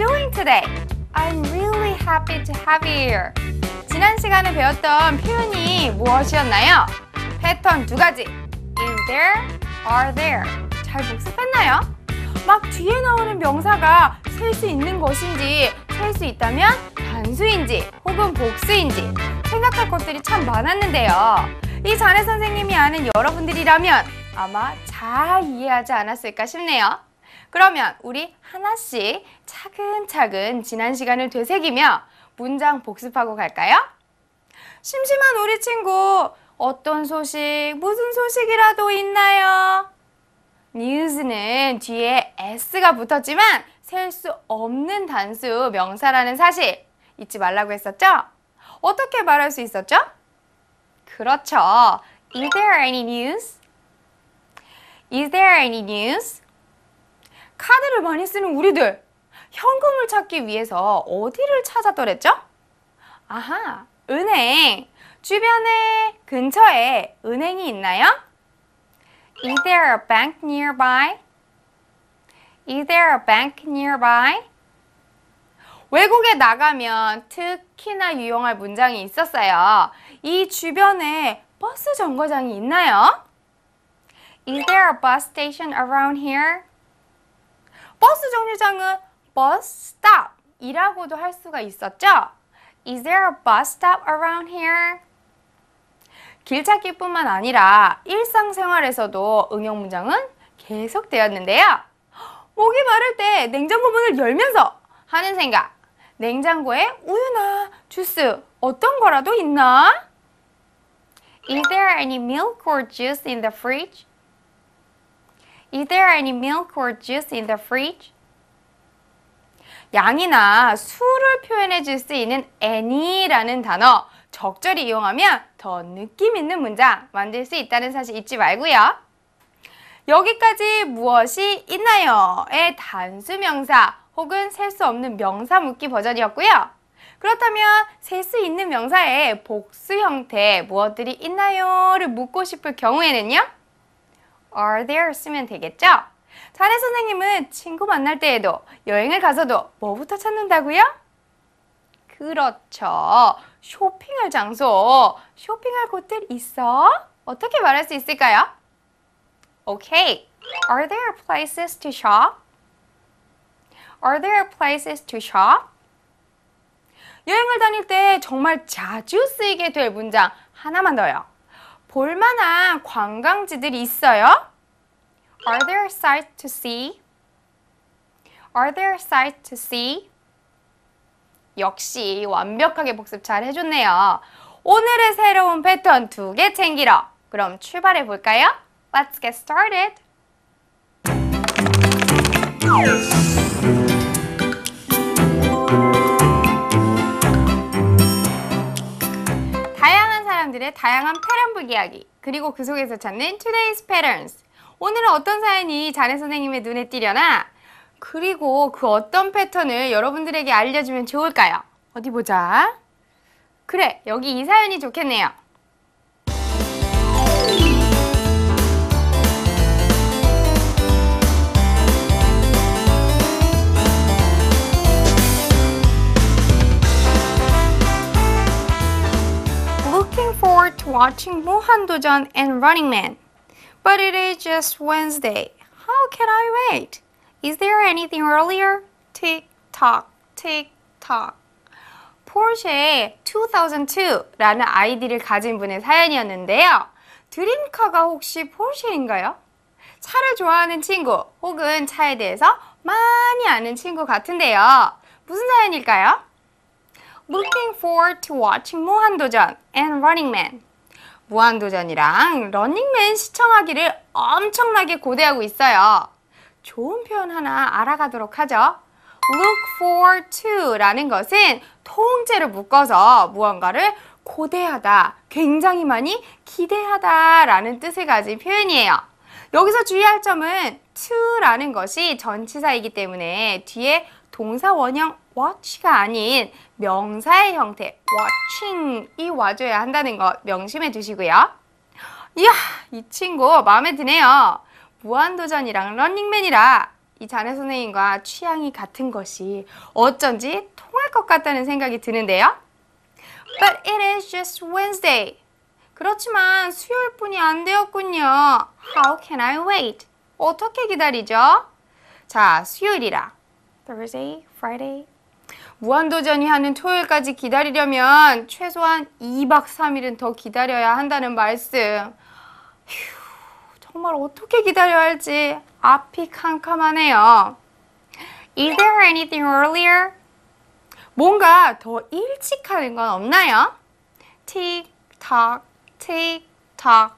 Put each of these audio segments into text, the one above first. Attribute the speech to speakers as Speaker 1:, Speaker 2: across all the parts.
Speaker 1: doing today? I'm really happy to have you here. 지난 시간에 배웠던 표현이 무엇이었나요? 패턴 두 가지. Is there, are there. 잘 복습했나요? 막 뒤에 나오는 명사가 셀 수 있는 것인지, 셀 수 있다면 단수인지, 혹은 복수인지 생각할 것들이 참 많았는데요. 이 자네 선생님이 아는 여러분들이라면 아마 잘 이해하지 않았을까 싶네요. 그러면 우리 하나씩 차근차근 지난 시간을 되새기며 문장 복습하고 갈까요? 심심한 우리 친구, 어떤 소식, 무슨 소식이라도 있나요? news는 뒤에 s가 붙었지만 셀 수 없는 단수 명사라는 사실 잊지 말라고 했었죠? 어떻게 말할 수 있었죠? 그렇죠. Is there any news? Is there any news? 카드를 많이 쓰는 우리들, 현금을 찾기 위해서 어디를 찾았더랬죠? 아하, 은행. 주변에, 근처에 은행이 있나요? Is there a bank nearby? Is there a bank nearby? 외국에 나가면 특히나 유용할 문장이 있었어요. 이 주변에 버스 정거장이 있나요? Is there a bus station around here? 버스 정류장은 bus stop 이라고도 할 수가 있었죠? Is there a bus stop around here? 길찾기뿐만 아니라 일상생활에서도 응용 문장은 계속되었는데요. 목이 마를 때 냉장고 문을 열면서 하는 생각. 냉장고에 우유나 주스 어떤 거라도 있나? Is there any milk or juice in the fridge? Is there any milk or juice in the fridge? 양이나 수를 표현해 줄 수 있는 any라는 단어 적절히 이용하면 더 느낌 있는 문장 만들 수 있다는 사실 잊지 말고요. 여기까지 무엇이 있나요? 의 단수명사 혹은 셀 수 없는 명사 묻기 버전이었고요. 그렇다면 셀 수 있는 명사의 복수 형태 무엇들이 있나요?를 묻고 싶을 경우에는요. Are there 쓰면 되겠죠? 자네 선생님은 친구 만날 때에도 여행을 가서도 뭐부터 찾는다고요? 그렇죠. 쇼핑할 장소, 쇼핑할 곳들 있어? 어떻게 말할 수 있을까요? Okay. Are there places to shop? Are there places to shop? 여행을 다닐 때 정말 자주 쓰이게 될 문장 하나만 더요. 볼만한 관광지들이 있어요? Are there sights to see? Are there sights to see? 역시 완벽하게 복습 잘 해줬네요. 오늘의 새로운 패턴 2개 챙기러 그럼 출발해 볼까요? Let's get started. 다양한 사람들의 다양한 패턴북 이야기 그리고 그 속에서 찾는 Today's Patterns. 오늘은 어떤 사연이 자네 선생님의 눈에 띄려나? 그리고 그 어떤 패턴을 여러분들에게 알려주면 좋을까요? 어디 보자. 그래, 여기 이 사연이 좋겠네요. Looking forward to watching 무한도전 and Running Man. But it is just Wednesday. How can I wait? Is there anything earlier? Tick tock, tick tock. 포르쉐 2002라는 아이디를 가진 분의 사연이었는데요. 드림카가 혹시 포르쉐인가요? 차를 좋아하는 친구 혹은 차에 대해서 많이 아는 친구 같은데요. 무슨 사연일까요? Looking forward to watching 무한도전 and Running Man. 무한도전이랑 러닝맨 시청하기를 엄청나게 고대하고 있어요. 좋은 표현 하나 알아가도록 하죠. Look forward to 라는 것은 통째로 묶어서 무언가를 고대하다, 굉장히 많이 기대하다 라는 뜻을 가진 표현이에요. 여기서 주의할 점은 to라는 것이 전치사이기 때문에 뒤에 동사 원형 watch가 아닌 명사의 형태 watching이 와줘야 한다는 것 명심해 두시고요. 이야, 이 친구 마음에 드네요. 무한도전이랑 런닝맨이라 이 자네 선생님과 취향이 같은 것이 어쩐지 통할 것 같다는 생각이 드는데요. But it is just Wednesday. 그렇지만 수요일뿐이 안 되었군요. How can I wait? 어떻게 기다리죠? 자, 수요일이라. Thursday, Friday. 무한도전이 하는 토요일까지 기다리려면 최소한 2박 3일은 더 기다려야 한다는 말씀. 휴, 정말 어떻게 기다려야 할지 앞이 캄캄하네요. Is there anything earlier? 뭔가 더 일찍 하는 건 없나요? 틱탁, 틱탁.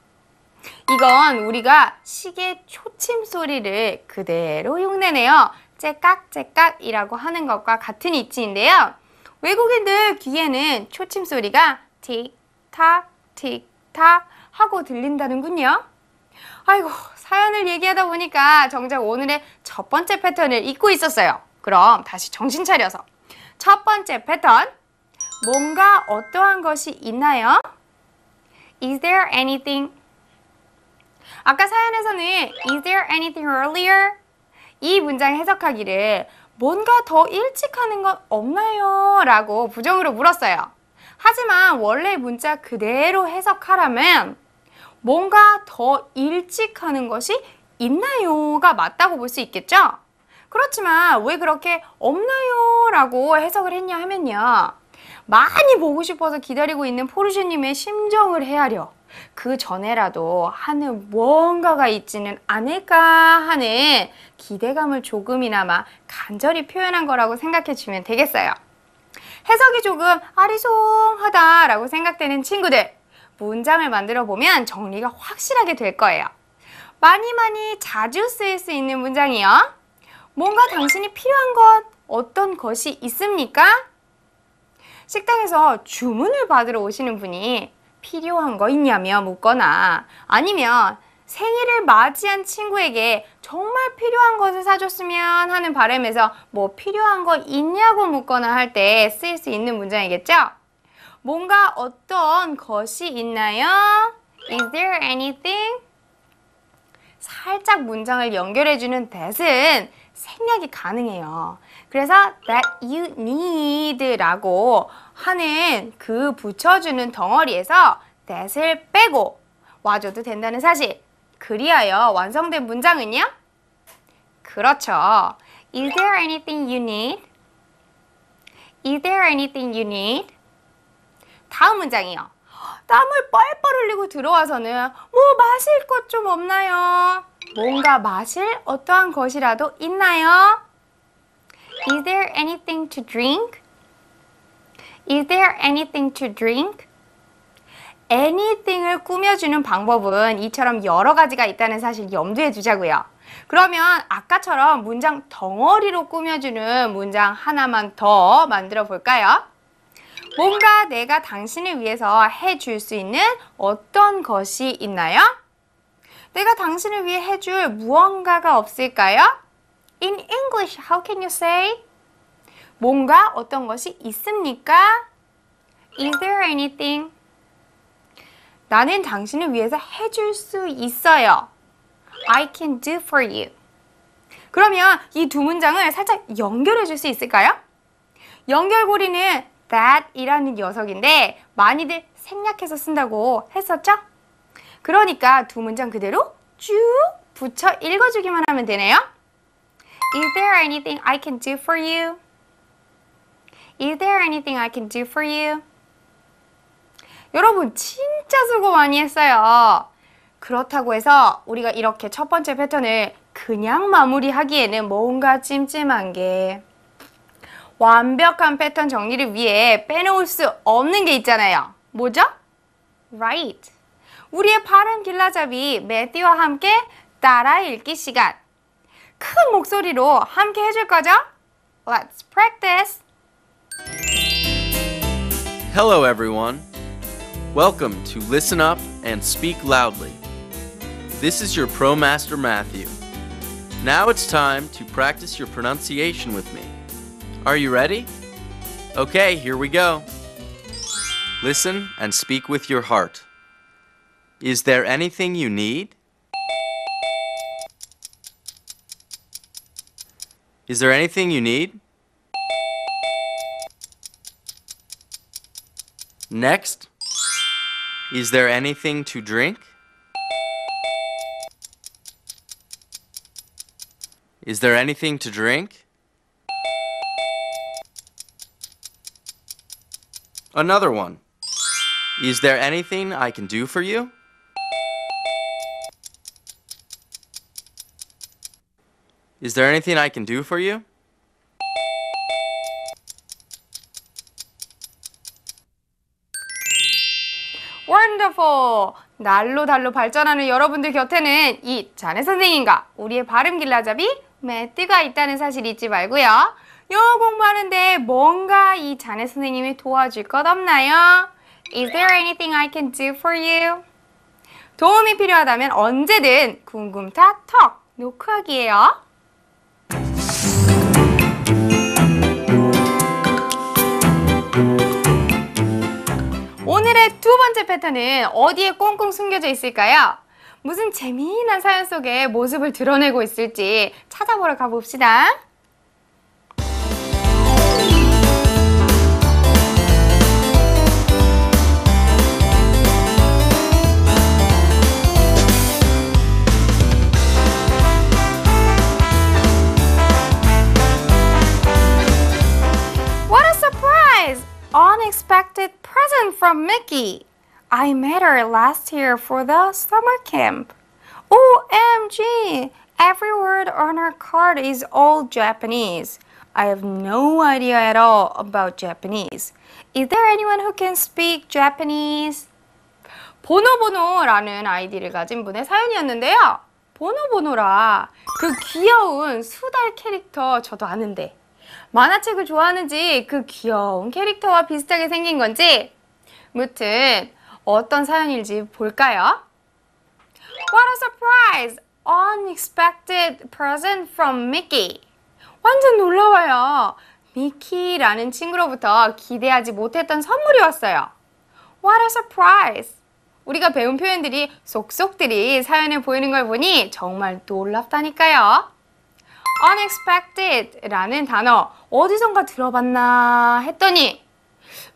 Speaker 1: 이건 우리가 시계 초침 소리를 그대로 흉내내요. 째깍째깍이라고 하는 것과 같은 이치인데요. 외국인들 귀에는 초침 소리가 틱탁, 틱탁 하고 들린다는군요. 아이고, 사연을 얘기하다 보니까 정작 오늘의 첫 번째 패턴을 잊고 있었어요. 그럼 다시 정신 차려서 첫 번째 패턴, 뭔가 어떠한 것이 있나요? Is there anything? 아까 사연에서는 Is there anything earlier? 이 문장 해석하기를 뭔가 더 일찍 하는 건 없나요? 라고 부정으로 물었어요. 하지만 원래 문자 그대로 해석하라면 뭔가 더 일찍 하는 것이 있나요?가 맞다고 볼 수 있겠죠? 그렇지만 왜 그렇게 없나요? 라고 해석을 했냐 하면요. 많이 보고 싶어서 기다리고 있는 포르쉐님의 심정을 헤아려 그 전에라도 하는 무언가가 있지는 않을까 하는 기대감을 조금이나마 간절히 표현한 거라고 생각해 주면 되겠어요. 해석이 조금 아리송하다라고 생각되는 친구들, 문장을 만들어 보면 정리가 확실하게 될 거예요. 많이 자주 쓰일 수 있는 문장이요. 뭔가 당신이 필요한 것, 어떤 것이 있습니까? 식당에서 주문을 받으러 오시는 분이 필요한 거 있냐며 묻거나 아니면 생일을 맞이한 친구에게 정말 필요한 것을 사줬으면 하는 바람에서 뭐 필요한 거 있냐고 묻거나 할 때 쓰일 수 있는 문장이겠죠? 뭔가 어떤 것이 있나요? Is there anything? 살짝 문장을 연결해주는 that은 생략이 가능해요. 그래서 that you need 라고 하는 그 붙여주는 덩어리에서 that을 빼고 와줘도 된다는 사실. 그리하여 완성된 문장은요? 그렇죠. Is there anything you need? Is there anything you need? 다음 문장이요. 땀을 뻘뻘 흘리고 들어와서는 뭐 마실 것 좀 없나요? 뭔가 마실 어떠한 것이라도 있나요? Is there anything to drink? Is there anything to drink? anything을 꾸며주는 방법은 이처럼 여러 가지가 있다는 사실 염두에 두자고요. 그러면 아까처럼 문장 덩어리로 꾸며주는 문장 하나만 더 만들어 볼까요? 뭔가 내가 당신을 위해서 해줄 수 있는 어떤 것이 있나요? 내가 당신을 위해 해줄 무언가가 없을까요? In English, how can you say? 뭔가 어떤 것이 있습니까? Is there anything? 나는 당신을 위해서 해줄 수 있어요. I can do for you. 그러면 이 두 문장을 살짝 연결해 줄 수 있을까요? 연결고리는 that 이라는 녀석인데 많이들 생략해서 쓴다고 했었죠? 그러니까 두 문장 그대로 쭉 붙여 읽어주기만 하면 되네요. Is there anything I can do for you? Is there anything I can do for you? 여러분 진짜 수고 많이 했어요. 그렇다고 해서 우리가 이렇게 첫 번째 패턴을 그냥 마무리하기에는 뭔가 찜찜한 게 완벽한 패턴 정리를 위해 빼놓을 수 없는 게 있잖아요. 뭐죠? Right. 우리의 발음 길라잡이 매띠와 함께 따라 읽기 시간. 큰 목소리로 함께 해줄 거죠? Let's practice.
Speaker 2: Hello everyone. Welcome to Listen Up and Speak Loudly. This is your Pro Master Matthew. Now it's time to practice your pronunciation with me. Are you ready? Okay, here we go. Listen and speak with your heart. Is there anything you need? Is there anything you need? Next, is there anything to drink? Is there anything to drink? Another one. Is there anything I can do for you? Is there anything I can do for you?
Speaker 1: Wonderful! 날로 달로 발전하는 여러분들 곁에는 이 자네 선생님과 우리의 발음 길라잡이 매트가 있다는 사실 잊지 말고요. 영어 공부하는데 뭔가 이 자네 선생님이 도와줄 것 없나요? Is there anything I can do for you? 도움이 필요하다면 언제든 궁금타 턱 노크하기예요. 오늘의 두 번째 패턴은 어디에 꽁꽁 숨겨져 있을까요? 무슨 재미난 사연 속에 모습을 드러내고 있을지 찾아보러 가봅시다. What a surprise! Unexpected present from Mickey. I met her last year for the summer camp. OMG! Every word on her card is all Japanese. I have no idea at all about Japanese. Is there anyone who can speak Japanese? 보노보노라는 아이디를 가진 분의 사연이었는데요. 보노보노라 그 귀여운 수달 캐릭터 저도 아는데 만화책을 좋아하는지 그 귀여운 캐릭터와 비슷하게 생긴 건지 무튼 어떤 사연일지 볼까요? What a surprise! Unexpected present from Mickey. 완전 놀라워요. 미키라는 친구로부터 기대하지 못했던 선물이 왔어요. What a surprise! 우리가 배운 표현들이 속속들이 사연에 보이는 걸 보니 정말 놀랍다니까요. unexpected라는 단어 어디선가 들어봤나 했더니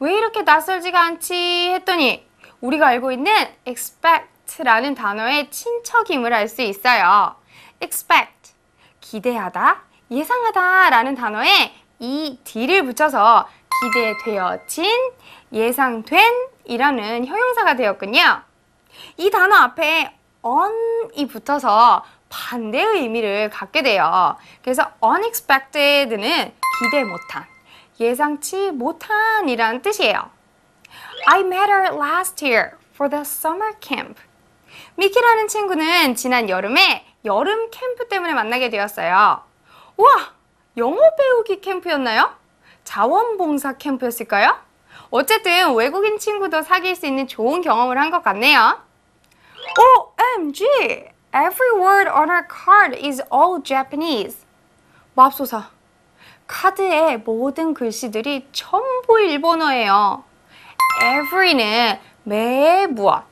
Speaker 1: 왜 이렇게 낯설지가 않지 했더니 우리가 알고 있는 expect라는 단어의 친척임을 알 수 있어요. expect, 기대하다, 예상하다 라는 단어에 ed를 붙여서 기대되어진, 예상된 이라는 형용사가 되었군요. 이 단어 앞에 on이 붙어서 반대의 의미를 갖게 돼요. 그래서 unexpected는 기대 못한, 예상치 못한 이라는 뜻이에요. I met her last year for the summer camp. 미키라는 친구는 지난 여름에 여름 캠프 때문에 만나게 되었어요. 우와! 영어 배우기 캠프였나요? 자원봉사 캠프였을까요? 어쨌든 외국인 친구도 사귈 수 있는 좋은 경험을 한 것 같네요. OMG! Every word on her card is all Japanese. 맙소사. 카드의 모든 글씨들이 전부 일본어예요. Every는 매 무엇,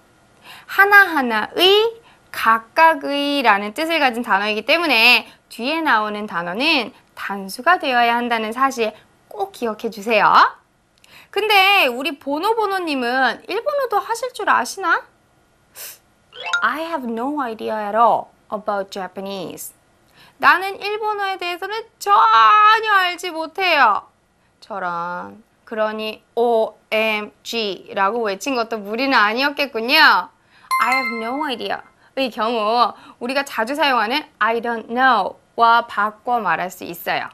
Speaker 1: 하나하나의, 각각의 라는 뜻을 가진 단어이기 때문에 뒤에 나오는 단어는 단수가 되어야 한다는 사실 꼭 기억해 주세요. 근데 우리 보노보노님은 일본어도 하실 줄 아시나? I have no idea at all about Japanese. 나는 일본어에 대해서는 전혀 알지 못해요. 저런, 그러니 OMG라고 외친 것도 무리는 아니었겠군요. I have no idea 의 경우 우리가 자주 사용하는 I don't know와 바꿔 말할 수 있어요.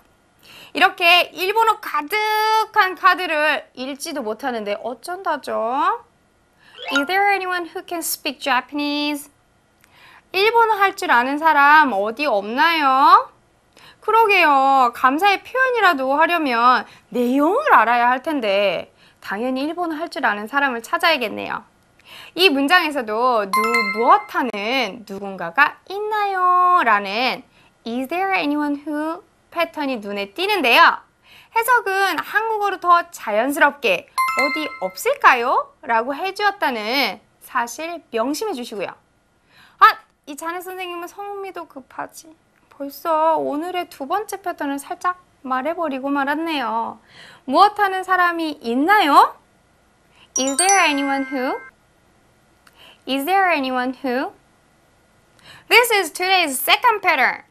Speaker 1: 이렇게 일본어 가득한 카드를 읽지도 못하는데 어쩐다죠? Is there anyone who can speak Japanese? 일본어 할 줄 아는 사람 어디 없나요? 그러게요. 감사의 표현이라도 하려면 내용을 알아야 할 텐데 당연히 일본어 할 줄 아는 사람을 찾아야겠네요. 이 문장에서도 무엇하는 누군가가 있나요? 라는 Is there anyone who 패턴이 눈에 띄는데요. 해석은 한국어로 더 자연스럽게 어디 없을까요? 라고 해주었다는 사실 명심해 주시고요. 아, 이 자네 선생님은 성미도 급하지. 벌써 오늘의 두 번째 패턴을 살짝 말해버리고 말았네요. 무엇하는 사람이 있나요? Is there anyone who? Is there anyone who? This is today's second pattern.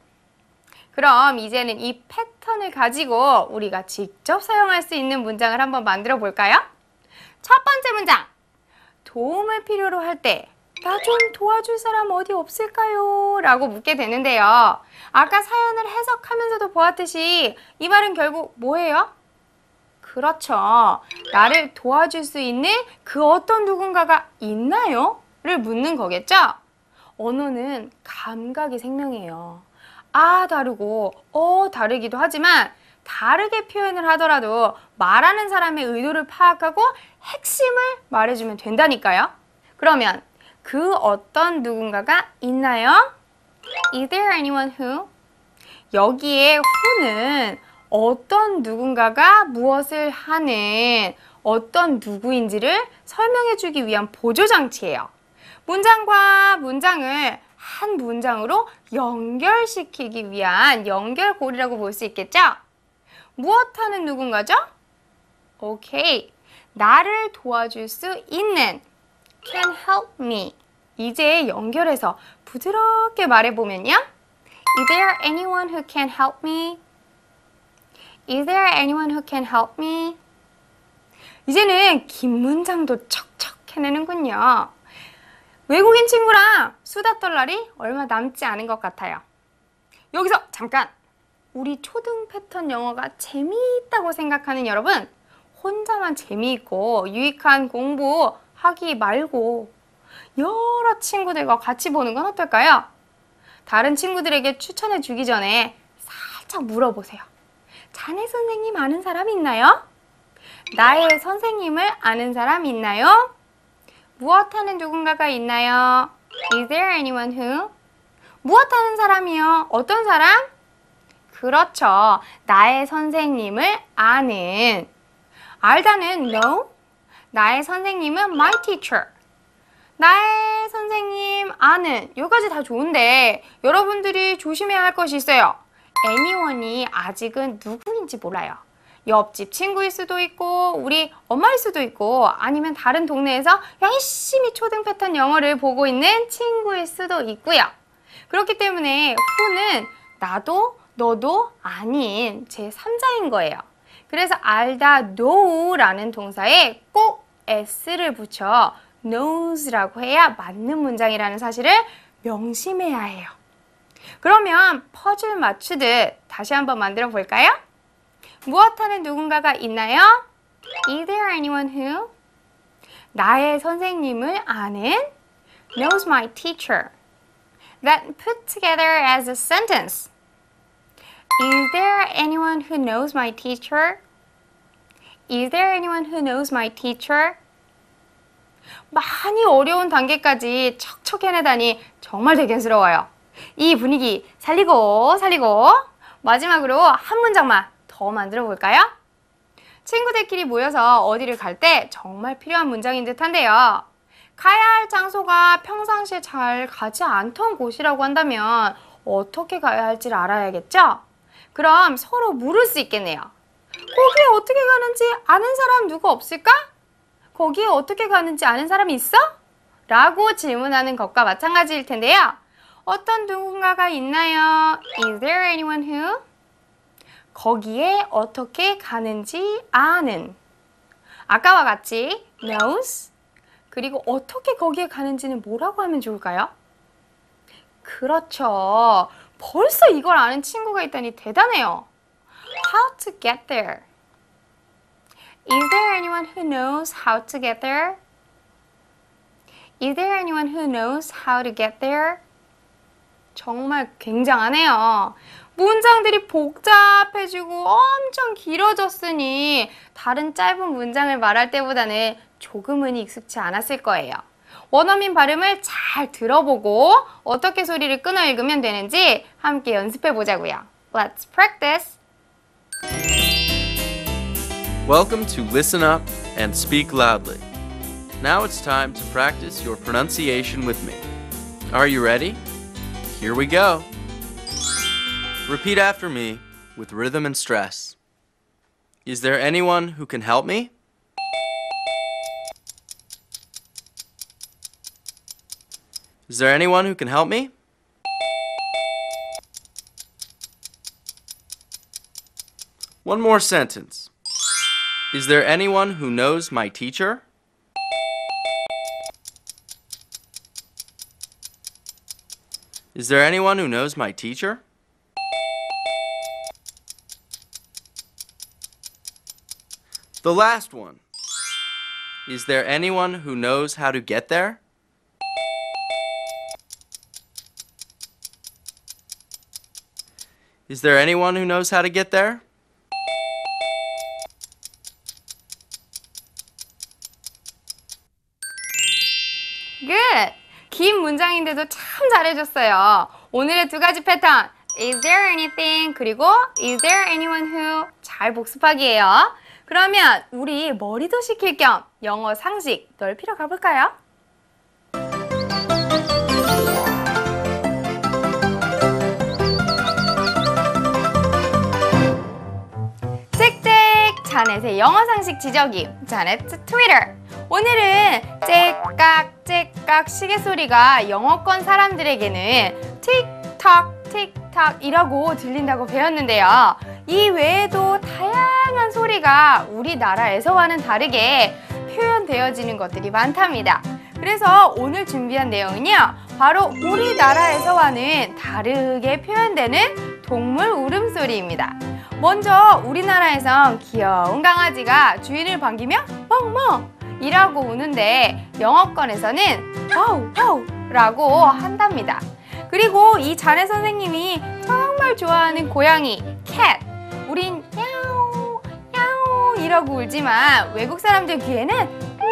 Speaker 1: 그럼 이제는 이 패턴을 가지고 우리가 직접 사용할 수 있는 문장을 한번 만들어 볼까요? 첫 번째 문장. 도움을 필요로 할 때 나 좀 도와줄 사람 어디 없을까요? 라고 묻게 되는데요. 아까 사연을 해석하면서도 보았듯이 이 말은 결국 뭐예요? 그렇죠. 나를 도와줄 수 있는 그 어떤 누군가가 있나요? 를 묻는 거겠죠? 언어는 감각이 생명이에요. 아 다르고 다르기도 하지만 다르게 표현을 하더라도 말하는 사람의 의도를 파악하고 핵심을 말해주면 된다니까요. 그러면 그 어떤 누군가가 있나요? Is there anyone who? 여기에 who는 어떤 누군가가 무엇을 하는 어떤 누구인지를 설명해주기 위한 보조장치예요. 문장과 문장을 한 문장으로 연결시키기 위한 연결고리라고 볼 수 있겠죠? 무엇하는 누군가죠? 오케이. 나를 도와줄 수 있는 can help me. 이제 연결해서 부드럽게 말해보면요. Is there anyone who can help me? Is there anyone who can help me? 이제는 긴 문장도 척척 해내는군요. 외국인 친구랑 수다 떨 날이 얼마 남지 않은 것 같아요. 여기서 잠깐! 우리 초등 패턴 영어가 재미있다고 생각하는 여러분, 혼자만 재미있고 유익한 공부하기 말고 여러 친구들과 같이 보는 건 어떨까요? 다른 친구들에게 추천해 주기 전에 살짝 물어보세요. 자네 선생님 아는 사람 있나요? 나의 선생님을 아는 사람 있나요? 무엇하는 누군가가 있나요? Is there anyone who? 무엇하는 사람이요? 어떤 사람? 그렇죠. 나의 선생님을 아는. 알다는 know. 나의 선생님은 my teacher. 나의 선생님 아는. 여기까지 다 좋은데 여러분들이 조심해야 할 것이 있어요. anyone이 아직은 누구인지 몰라요. 옆집 친구일 수도 있고 우리 엄마일 수도 있고 아니면 다른 동네에서 열심히 초등 패턴 영어를 보고 있는 친구일 수도 있고요. 그렇기 때문에 who는 나도 너도 아닌 제3자인 거예요. 그래서 알다 know라는 동사에 꼭 s를 붙여 knows라고 해야 맞는 문장이라는 사실을 명심해야 해요. 그러면 퍼즐 맞추듯 다시 한번 만들어 볼까요? 무엇하는 누군가가 있나요? Is there anyone who? 나의 선생님을 아는 knows my teacher. Then put together as a sentence. Is there anyone who knows my teacher? Is there anyone who knows my teacher? 많이 어려운 단계까지 척척 해내다니 정말 대견스러워요. 이 분위기 살리고 마지막으로 한 문장만 더 만들어 볼까요? 친구들끼리 모여서 어디를 갈 때 정말 필요한 문장인 듯한데요. 가야 할 장소가 평상시에 잘 가지 않던 곳이라고 한다면 어떻게 가야 할지를 알아야겠죠? 그럼 서로 물을 수 있겠네요. 거기에 어떻게 가는지 아는 사람 누구 없을까? 거기에 어떻게 가는지 아는 사람이 있어? 라고 질문하는 것과 마찬가지일 텐데요. 어떤 누군가가 있나요? Is there anyone who? 거기에 어떻게 가는지 아는. 아까와 같이 knows. 그리고 어떻게 거기에 가는지는 뭐라고 하면 좋을까요? 그렇죠. 벌써 이걸 아는 친구가 있다니 대단해요. How to get there. Is there anyone who knows how to get there? Is there anyone who knows how to get there? 정말 굉장하네요. 문장들이 복잡해지고 엄청 길어졌으니 다른 짧은 문장을 말할 때보다는 조금은 익숙치 않았을 거예요. 원어민 발음을 잘 들어보고 어떻게 소리를 끊어 읽으면 되는지 함께 연습해 보자고요. Let's practice!
Speaker 2: Welcome to Listen Up and Speak Loudly. Now it's time to practice your pronunciation with me. Are you ready? Here we go. Repeat after me with rhythm and stress. Is there anyone who can help me? Is there anyone who can help me? One more sentence. Is there anyone who knows my teacher? Is there anyone who knows my teacher? The last one. Is there anyone who knows how to get there? Is there anyone who knows how to get there?
Speaker 1: Good! 긴 문장인데도 참 잘해줬어요. 오늘의 두 가지 패턴, Is there anything? 그리고 Is there anyone who? 잘 복습하기예요. 그러면 우리 머리도 식힐 겸 영어 상식 넓히러 가볼까요? 짹짹! 자넷의 영어 상식 지저귀, 자넷 트위터. 오늘은 짹깍짹깍 시계 소리가 영어권 사람들에게는 틱탁 틱탁이라고 들린다고 배웠는데요. 이 외에도 다양한 소리가 우리나라에서와는 다르게 표현되어지는 것들이 많답니다. 그래서 오늘 준비한 내용은요, 바로 우리나라에서와는 다르게 표현되는 동물 울음소리입니다. 먼저 우리나라에선 귀여운 강아지가 주인을 반기며 멍멍 이라고 우는데 영어권에서는 와우 와우 라고 한답니다. 그리고 이 자네 선생님이 정말 좋아하는 고양이 캣, 우린 야옹 야옹 이라고 울지만 외국 사람들 귀에는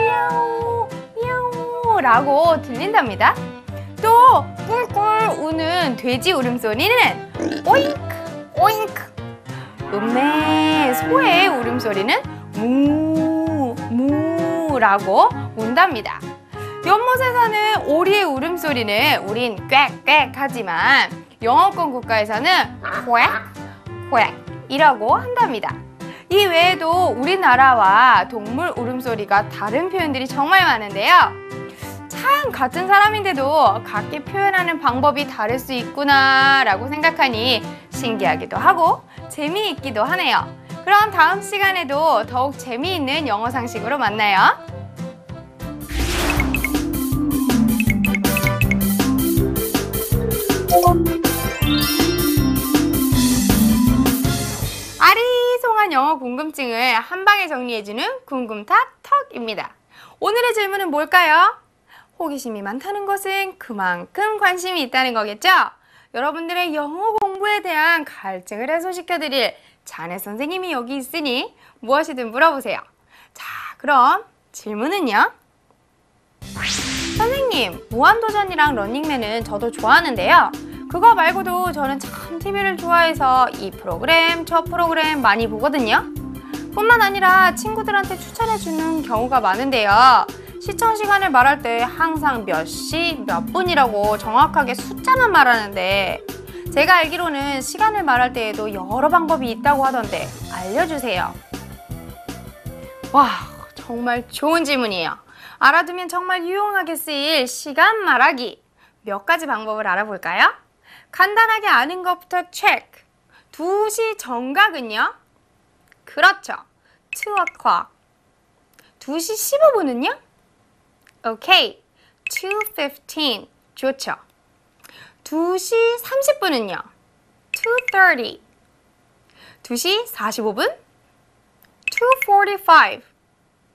Speaker 1: 야옹 야옹 라고 들린답니다. 또 꿀꿀 우는 돼지 울음소리는 오잉크 오잉크, 음메 소의 울음소리는 무 무라고 운답니다. 연못에 사는 오리의 울음소리는 우린 꽥꽥 하지만 영어권 국가에서는 꽥꽥 이라고 한답니다. 이 외에도 우리나라와 동물 울음소리가 다른 표현들이 정말 많은데요. 참 같은 사람인데도 각기 표현하는 방법이 다를 수 있구나 라고 생각하니 신기하기도 하고 재미있기도 하네요. 그럼 다음 시간에도 더욱 재미있는 영어 상식으로 만나요. 아리송한 영어 궁금증을 한 방에 정리해주는 궁금탁턱입니다. 오늘의 질문은 뭘까요? 호기심이 많다는 것은 그만큼 관심이 있다는 거겠죠? 여러분들의 영어 공부에 대한 갈증을 해소시켜드릴 자네 선생님이 여기 있으니 무엇이든 물어보세요. 자, 그럼 질문은요? 선생님, 무한도전이랑 런닝맨은 저도 좋아하는데요. 그거 말고도 저는 참 TV를 좋아해서 이 프로그램, 저 프로그램 많이 보거든요. 뿐만 아니라 친구들한테 추천해주는 경우가 많은데요. 시청 시간을 말할 때 항상 몇 시, 몇 분이라고 정확하게 숫자만 말하는데 제가 알기로는 시간을 말할 때에도 여러 방법이 있다고 하던데 알려주세요. 와, 정말 좋은 질문이에요. 알아두면 정말 유용하게 쓰일 시간 말하기. 몇 가지 방법을 알아볼까요? 간단하게 아는 것부터 체크. 2시 정각은요? 그렇죠. 2 o'clock. 2시 15분은요? 오케이. 2:15. 좋죠. 2시 30분은요? 2:30. 2시 45분? 2:45.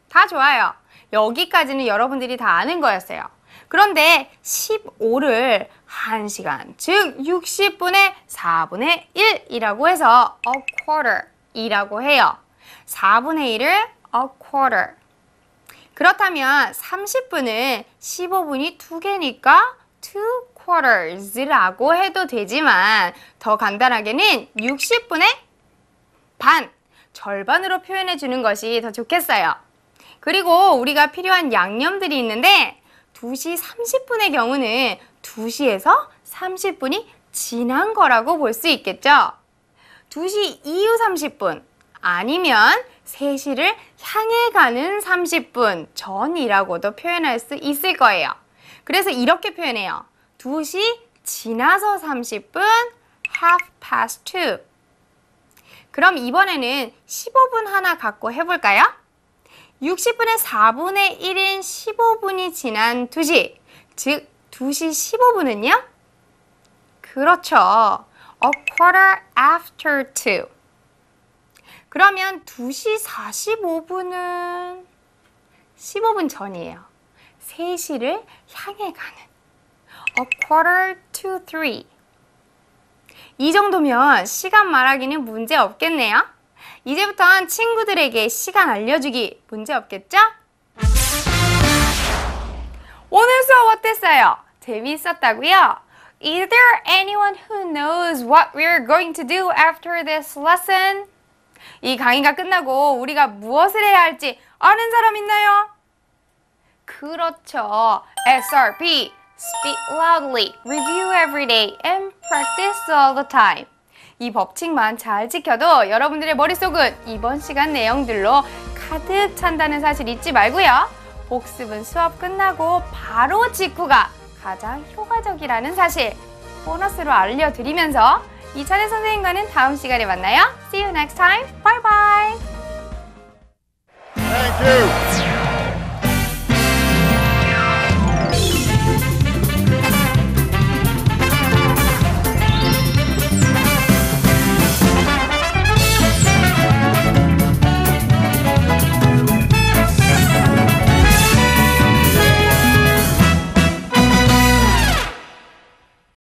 Speaker 1: 다 좋아요. 여기까지는 여러분들이 다 아는 거였어요. 그런데 15를 1시간, 즉 60분의 4분의 1이라고 해서 a quarter 이라고 해요. 4분의 1을 a quarter. 그렇다면 30분은 15분이 2개니까 2 quarters라고 해도 되지만 더 간단하게는 60분의 반, 절반으로 표현해 주는 것이 더 좋겠어요. 그리고 우리가 필요한 양념들이 있는데 2시 30분의 경우는 2시에서 30분이 지난 거라고 볼 수 있겠죠? 2시 이후 30분 아니면 3시를 향해 가는 30분 전이라고도 표현할 수 있을 거예요. 그래서 이렇게 표현해요. 2시 지나서 30분, half past 2. 그럼 이번에는 15분 하나 갖고 해볼까요? 60분의 4분의 1인 15분이 지난 2시, 즉 2시 15분은요? 그렇죠. A quarter after 2. 그러면 2시 45분은 15분 전이에요. 3시를 향해 가는 A quarter to 3. 이 정도면 시간 말하기는 문제 없겠네요. 이제부턴 친구들에게 시간 알려주기 문제 없겠죠? 오늘 수업 어땠어요? 재미있었다고요? Is there anyone who knows what we're going to do after this lesson? 이 강의가 끝나고 우리가 무엇을 해야 할지 아는 사람 있나요? 그렇죠. SRP, speak loudly, review every day, and practice all the time. 이 법칙만 잘 지켜도 여러분들의 머릿속은 이번 시간 내용들로 가득 찬다는 사실 잊지 말고요. 복습은 수업 끝나고 바로 직후가 가장 효과적이라는 사실 보너스로 알려드리면서 이찬혜 선생님과는 다음 시간에 만나요. See you next time. Bye bye.
Speaker 3: Thank you.